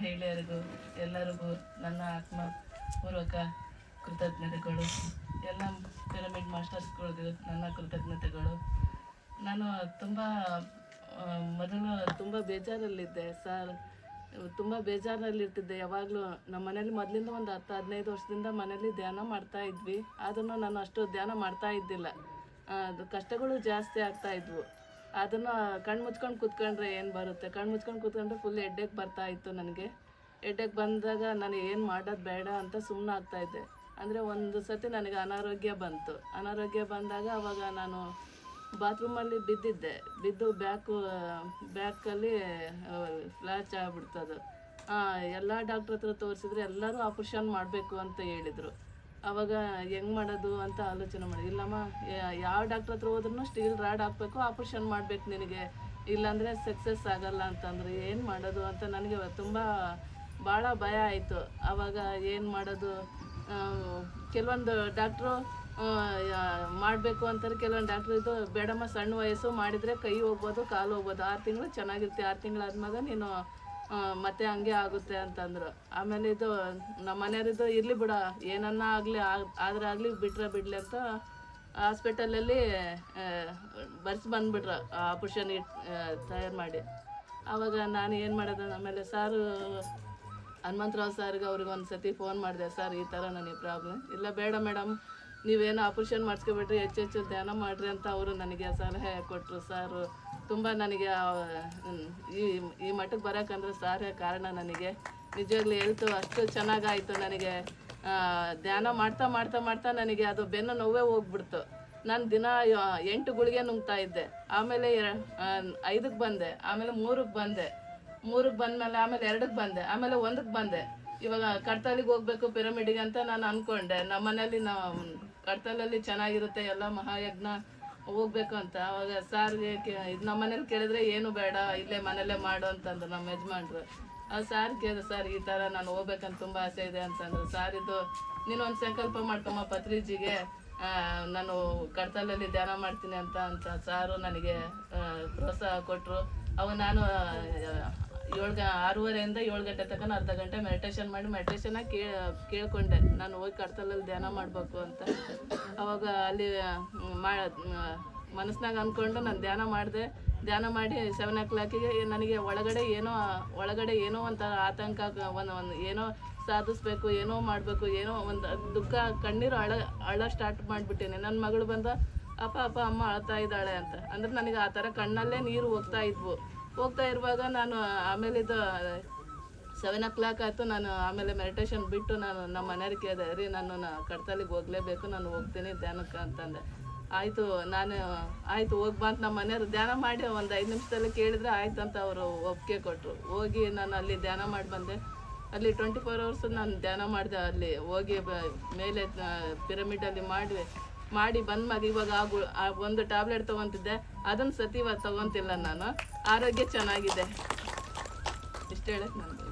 ಮಹಿಳೆಯರಿಗೂ ಎಲ್ಲರಿಗೂ ನನ್ನ ಆತ್ಮಪೂರ್ವಕ ಕೃತಜ್ಞತೆಗಳು. ಎಲ್ಲ ಪಿರಮಿಡ್ ಮಾಸ್ಟರ್ಸ್ಗಳಿಗೂ ನನ್ನ ಕೃತಜ್ಞತೆಗಳು. ನಾನು ಮೊದಲು ತುಂಬ ಬೇಜಾರಲ್ಲಿದ್ದೆ ಸರ್, ತುಂಬ ಬೇಜಾರಲ್ಲಿರ್ತಿದ್ದೆ. ಯಾವಾಗಲೂ ನಮ್ಮ ಮನೇಲಿ ಮೊದಲಿಂದ ಒಂದು 10-15 ವರ್ಷದಿಂದ ಮನೇಲಿ ಧ್ಯಾನ ಮಾಡ್ತಾ ಇದ್ವಿ. ಆದ್ರೂ ನಾನು ಅಷ್ಟು ಧ್ಯಾನ ಮಾಡ್ತಾ ಇದ್ದಿಲ್ಲ. ಅದು ಕಷ್ಟಗಳು ಜಾಸ್ತಿ ಆಗ್ತಾಯಿದ್ವು. ಅದನ್ನು ಕಣ್ಣು ಮುಚ್ಕೊಂಡು ಕೂತ್ಕೊಂಡ್ರೆ ಏನು ಬರುತ್ತೆ, ಕಣ್ಣು ಮುಚ್ಕೊಂಡು ಕೂತ್ಕೊಂಡ್ರೆ ಫುಲ್ ಹೆಡ್ಡೇಕ್ ಬರ್ತಾಯಿತ್ತು ನನಗೆ. ಹೆಡ್ಡೇಕ್ ಬಂದಾಗ ನಾನು ಏನು ಮಾಡೋದು ಬೇಡ ಅಂತ ಸುಮ್ಮನೆ ಆಗ್ತಾಯಿದ್ದೆ. ಅಂದರೆ ಒಂದು ಸತಿ ನನಗೆ ಅನಾರೋಗ್ಯ ಬಂತು. ಅನಾರೋಗ್ಯ ಬಂದಾಗ ಅವಾಗ ನಾನು ಬಾತ್ರೂಮಲ್ಲಿ ಬಿದ್ದು ಬ್ಯಾಕಲ್ಲಿ ಫ್ಲ್ಯಾಚ್ ಆಗಿಬಿಡ್ತದು. ಎಲ್ಲ ಡಾಕ್ಟ್ರ್ ಹತ್ರ ತೋರಿಸಿದ್ರೆ ಎಲ್ಲರೂ ಆಪ್ರೇಷನ್ ಮಾಡಬೇಕು ಅಂತ ಹೇಳಿದರು. ಆವಾಗ ಹೆಂಗೆ ಮಾಡೋದು ಅಂತ ಆಲೋಚನೆ ಮಾಡಿ, ಇಲ್ಲಮ್ಮ ಯಾವ ಡಾಕ್ಟ್ರ್ ಹತ್ರ ಹೋದ್ರೂ ಸ್ಟೀಲ್ ರಾಡ್ ಹಾಕಬೇಕು, ಆಪ್ರೇಷನ್ ಮಾಡಬೇಕು ನಿನಗೆ, ಇಲ್ಲಾಂದರೆ ಸಕ್ಸಸ್ ಆಗಲ್ಲ ಅಂತಂದ್ರೆ ಏನು ಮಾಡೋದು ಅಂತ ನನಗೆ ಭಾಳ ಭಯ ಆಯಿತು. ಆವಾಗ ಏನು ಮಾಡೋದು, ಕೆಲವೊಂದು ಡಾಕ್ಟ್ರು ಮಾಡಬೇಕು ಅಂತಾರೆ, ಕೆಲವೊಂದು ಡಾಕ್ಟ್ರು ಇದು ಬೇಡಮ್ಮ ಸಣ್ಣ ವಯಸ್ಸು ಮಾಡಿದರೆ ಕೈ ಹೋಗ್ಬೋದು, ಕಾಲು ಹೋಗ್ಬೋದು, 6 ತಿಂಗಳು ಚೆನ್ನಾಗಿರ್ತೀವಿ, 6 ತಿಂಗಳಾದ್ಮೇಲೆ ನೀನು ಮತ್ತೆ ಹಂಗೆ ಆಗುತ್ತೆ ಅಂತಂದರು. ಆಮೇಲೆ ಇದು ನಮ್ಮ ಮನೆಯವ್ರಿದ್ದು ಇರಲಿ ಬಿಡ, ಏನನ್ನ ಆಗಲಿ ಆಗಲಿ ಬಿಡಲಿ ಅಂತ ಹಾಸ್ಪಿಟಲಲ್ಲಿ ಬಂದುಬಿಟ್ರು ಆಪ್ರೇಷನ್ ತಯಾರು ಮಾಡಿ. ಆವಾಗ ನಾನು ಏನು ಮಾಡೋದು, ಆಮೇಲೆ ಸಾರು ಹನುಮಂತರಾವ್ ಸಾರ್ಗೆ ಅವ್ರಿಗೆ ಒಂದು ಸತಿ ಫೋನ್ ಮಾಡಿದೆ, ಸರ್ ಈ ಥರ ನನಗೆ ಪ್ರಾಬ್ಲಮ್ ಇಲ್ಲ, ಬೇಡ ಮೇಡಮ್ ನೀವೇನು ಆಪ್ರೇಷನ್ ಮಾಡಿಸ್ಕೊಬಿಟ್ರಿ, ಹೆಚ್ಚು ಧ್ಯಾನ ಮಾಡಿರಿ ಅಂತ ಅವರು ನನಗೆ ಸಲಹೆ ಕೊಟ್ಟರು. ಸಾರು ತುಂಬ ನನಗೆ ಈ ಮಟ್ಟಕ್ಕೆ ಬರೋಕ್ಕಂದ್ರೆ ಸಾರೇ ಕಾರಣ. ನನಗೆ ನಿಜವಾಗ್ಲೂ ಹೆಲ್ತು ಅಷ್ಟು ಚೆನ್ನಾಗಾಯಿತು. ನನಗೆ ಧ್ಯಾನ ಮಾಡ್ತಾ ನನಗೆ ಅದು ಬೆನ್ನು ನೋವೇ ಹೋಗ್ಬಿಡ್ತು. ನಾನು ದಿನ 8 ಗುಳಿಗೆ ನುಂಗ್ತಾ ಇದ್ದೆ. ಆಮೇಲೆ 5ಕ್ಕೆ ಬಂದೆ, ಆಮೇಲೆ 3ಕ್ಕೆ ಬಂದೆ, 3ಕ್ಕೆ ಬಂದಮೇಲೆ ಆಮೇಲೆ 2ಕ್ಕೆ ಬಂದೆ, ಆಮೇಲೆ 1ಕ್ಕೆ ಬಂದೆ. ಇವಾಗ ಕಡ್ತಲಿಗೆ ಹೋಗ್ಬೇಕು ಪಿರಮಿಡಿಗೆ ಅಂತ ನಾನು ಅಂದ್ಕೊಂಡೆ. ನಮ್ಮ ಮನೇಲಿ ಕಡ್ತಲಲ್ಲಿ ಚೆನ್ನಾಗಿರುತ್ತೆ, ಎಲ್ಲ ಮಹಾಯಜ್ಞ ಹೋಗ್ಬೇಕು ಅಂತ. ಅವಾಗ ಸಾರ್ಗೆ ಇದು ನಮ್ಮ ಮನೇಲಿ ಕೇಳಿದ್ರೆ ಏನು ಬೇಡ, ಇಲ್ಲೇ ಮನೇಲೇ ಮಾಡು ಅಂತಂದ್ರು ನಮ್ಮ ಯಜಮಾನ್ರು. ಸಾರ್ ಕೇಳಿದೆ, ಸರ್ ಈ ಥರ ನಾನು ಹೋಗ್ಬೇಕಂತ ತುಂಬ ಆಸೆ ಇದೆ ಅಂತಂದ್ರು. ಸಾರ್ ಇದು ನೀನು ಒಂದು ಸಂಕಲ್ಪ ಮಾಡ್ಕೊಮ್ಮ ಪತ್ರಿಜಿಗೆ, ನಾನು ಕಡ್ತಲಲ್ಲಿ ಧ್ಯಾನ ಮಾಡ್ತೀನಿ ಅಂತ ಸಾರು ನನಗೆ ಪ್ರೋತ್ಸಾಹ ಕೊಟ್ಟರು. ಅವಾಗ ನಾನು 6:30ಇಂದ 7 ಗಂಟೆ ತನಕ ಅರ್ಧ ಗಂಟೆ ಮೆಡಿಟೇಷನ್ ಮಾಡಿ ಮೆಡಿಟೇಷನಾಗಿ ಕೇಳ್ಕೊಂಡೆ ನಾನು ಹೋಗಿ ಕಡ್ತಲಲ್ಲಿ ಧ್ಯಾನ ಮಾಡಬೇಕು ಅಂತ. ಅವಾಗ ಅಲ್ಲಿ ಮನಸ್ಸಿನಾಗ ಅಂದ್ಕೊಂಡು ನಾನು ಧ್ಯಾನ ಮಾಡಿ 7 o'clockಗೆ ನನಗೆ ಒಳಗಡೆ ಏನೋ ಒಂಥರ ಆತಂಕ, ಒಂದು ಏನೋ ಸಾಧಿಸ್ಬೇಕು, ಏನೋ ಮಾಡಬೇಕು, ಏನೋ ಒಂದು ದುಃಖ, ಕಣ್ಣೀರು ಅಳ ಸ್ಟಾರ್ಟ್ ಮಾಡಿಬಿಟ್ಟೇನೆ. ನನ್ನ ಮಗಳು ಬಂದ ಅಪ್ಪ ಅಮ್ಮ ಅಳ್ತಾ ಇದ್ದಾಳೆ ಅಂತ ಅಂದ್ರೆ ನನಗೆ ಆ ಥರ ಕಣ್ಣಲ್ಲೇ ನೀರು ಹೋಗ್ತಾ ಇರುವಾಗ ನಾನು ಆಮೇಲೆ ಇದು 7 o'clock ಆಯಿತು. ನಾನು ಆಮೇಲೆ ಮೆಡಿಟೇಷನ್ ಬಿಟ್ಟು ನಾನು ನಮ್ಮ ಮನೆಯವ್ರಿಗೆ ಕೇಳಿದೆ, ರೀ ನಾನು ಕಡ್ತಲಿಗೆ ಹೋಗಲೇಬೇಕು, ನಾನು ಹೋಗ್ತೀನಿ ಧ್ಯಾನಕ್ಕೆ ಅಂತಂದೆ. ಆಯಿತು ಹೋಗ್ಬಾ ಅಂತ ನಮ್ಮ ಮನೆಯವ್ರು ಧ್ಯಾನ ಮಾಡಿ ಒಂದು 5 ನಿಮಿಷದಲ್ಲಿ ಕೇಳಿದ್ರೆ ಆಯ್ತು ಅಂತ ಅವರು ಒಪ್ಪಿಗೆ ಕೊಟ್ಟರು. ಹೋಗಿ ನಾನು ಅಲ್ಲಿ ಧ್ಯಾನ ಮಾಡಿ ಬಂದೆ. ಅಲ್ಲಿ 24 hours ನಾನು ಧ್ಯಾನ ಮಾಡಿದೆ. ಅಲ್ಲಿ ಹೋಗಿ ಮೇಲೆ ಪಿರಮಿಡಲ್ಲಿ ಮಾಡಿ ಬಂದ್ಮೇಲೆ ಇವಾಗ ಒಂದು ಟ್ಯಾಬ್ಲೆಟ್ ತೊಗೊತಿದ್ದೆ, ಅದನ್ನು ಇವಾಗ ತೊಗೊತಿಲ್ಲ. ನಾನು ಆರೋಗ್ಯ ಚೆನ್ನಾಗಿದೆ. ಇಷ್ಟು ಹೇಳಕ್ಕೆ ನನಗೆ